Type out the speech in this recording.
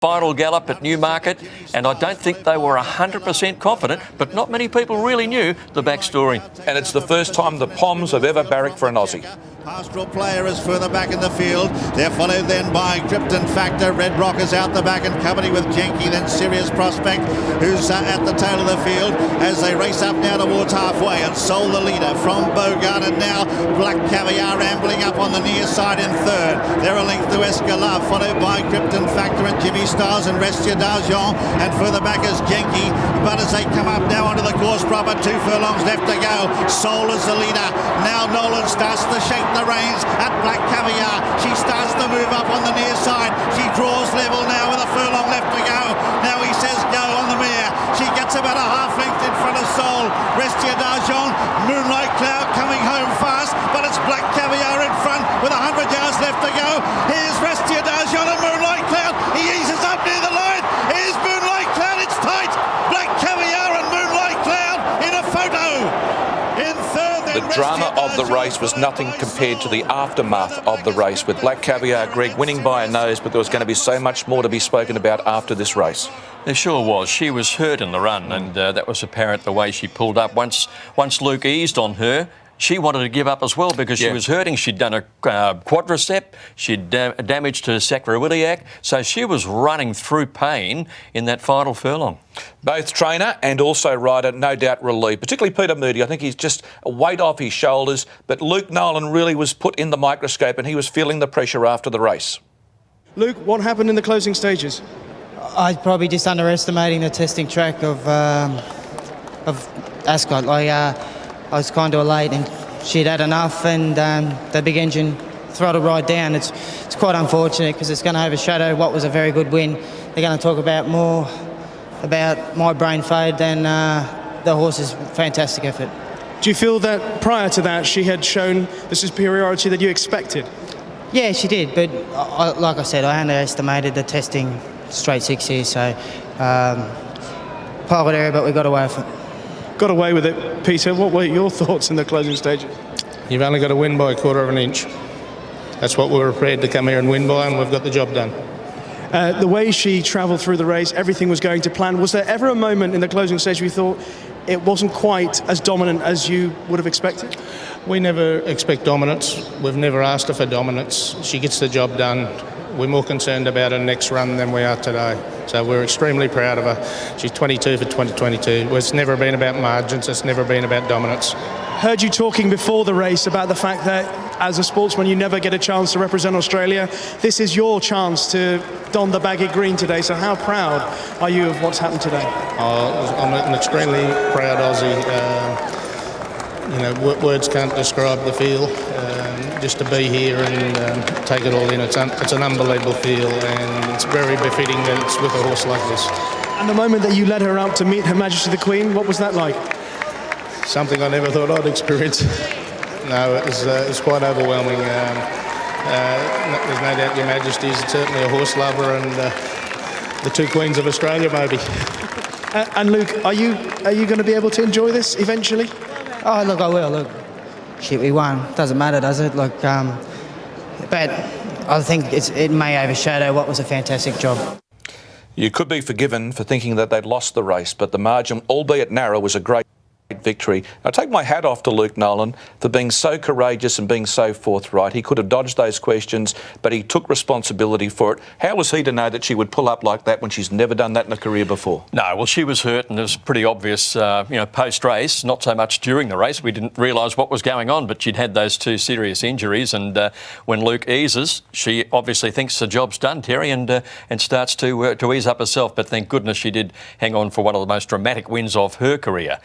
final gallop at Newmarket, and I don't think they were 100% confident, but not many people really knew the backstory. And it's the first time the Poms have ever barracked for an Aussie. Pastoral Player is further back in the field. They're followed then by Krypton Factor. Red Rock is out the back and company with Jenky, then Serious Prospect, who's at the tail of the field as they race up now towards halfway, and Soul the leader from Bogart, and now Black Caviar ambling up on the near side in third. They're a length to Escalade, followed by Krypton Factor and Jimmy Stars and Restia d'Argent, and further back is Jenky. But as they come up now onto the course proper, 2 furlongs left to go. Soul is the leader. Now Nolan starts to shake the reins at Black Caviar. She starts to move up on the near side. She draws level now with a furlong left to go. Now he says go on the mare. She gets about a half length in front of Soul. Restia d'Argent, Moonlight Cloud coming home fast, but it's Black Caviar in front with 100 yards left to go. Here's Restia d'Argent and Moonlight Cloud. He eases up near the line. Here's Moonlight Cloud. It's tight. Black Caviar and Moonlight Cloud in a photo. In third. The drama of the race was nothing compared to the aftermath of the race, with Black Caviar, Greg, winning by a nose, but there was going to be so much more to be spoken about after this race. There sure was. She was hurt in the run, and that was apparent the way she pulled up. Once Luke eased on her, she wanted to give up as well because she was hurting. She'd done a quadricep, she'd damaged her sacroiliac, so she was running through pain in that final furlong. Both trainer and also rider, no doubt, relieved, particularly Peter Moody. I think he's just a weight off his shoulders, but Luke Nolan really was put in the microscope and he was feeling the pressure after the race. Luke, what happened in the closing stages? I probably just underestimating the testing track of Ascot. I was kind of late and she'd had enough, and the big engine throttled right down. It's quite unfortunate because it's going to overshadow what was a very good win. They're going to talk about more about my brain fade than the horse's fantastic effort. Do you feel that prior to that she had shown the superiority that you expected? Yeah, she did, but like I said, I underestimated the testing straight 6 here, so private area, but we got away with it. Got away with it. Peter, what were your thoughts in the closing stages? You've only got to win by a quarter of an inch. That's what we were prepared to come here and win by, and we've got the job done. The way she travelled through the race, everything was going to plan. Was there ever a moment in the closing stage where you thought it wasn't quite as dominant as you would have expected? We never expect dominance. We've never asked her for dominance. She gets the job done. We're more concerned about her next run than we are today. So we're extremely proud of her. She's 22 for 2022. It's never been about margins. It's never been about dominance. Heard you talking before the race about the fact that as a sportsman you never get a chance to represent Australia. This is your chance to don the baggy green today. So how proud are you of what's happened today? I'm an extremely proud Aussie. Words can't describe the feel. Just to be here and take it all in, it's an unbelievable feel, and it's very befitting that it's with a horse like this. And the moment that you led her out to meet Her Majesty the Queen, what was that like? Something I never thought I'd experience. No, it was quite overwhelming. There's no doubt Your Majesty is certainly a horse lover, and the two Queens of Australia, maybe. And Luke, are you going to be able to enjoy this eventually? Oh, look, I will. Look, shit, we won. Doesn't matter, does it? Look, but I think it may overshadow what was a fantastic job. You could be forgiven for thinking that they'd lost the race, but the margin, albeit narrow, was a great victory. I take my hat off to Luke Nolan for being so courageous and being so forthright. He could have dodged those questions, but he took responsibility for it. How was he to know that she would pull up like that when she's never done that in a career before? No, well, she was hurt, and it was pretty obvious, post-race, not so much during the race. We didn't realise what was going on, but she'd had those 2 serious injuries, and when Luke eases, she obviously thinks the job's done, Terry, and starts to ease up herself. But thank goodness she did hang on for one of the most dramatic wins of her career.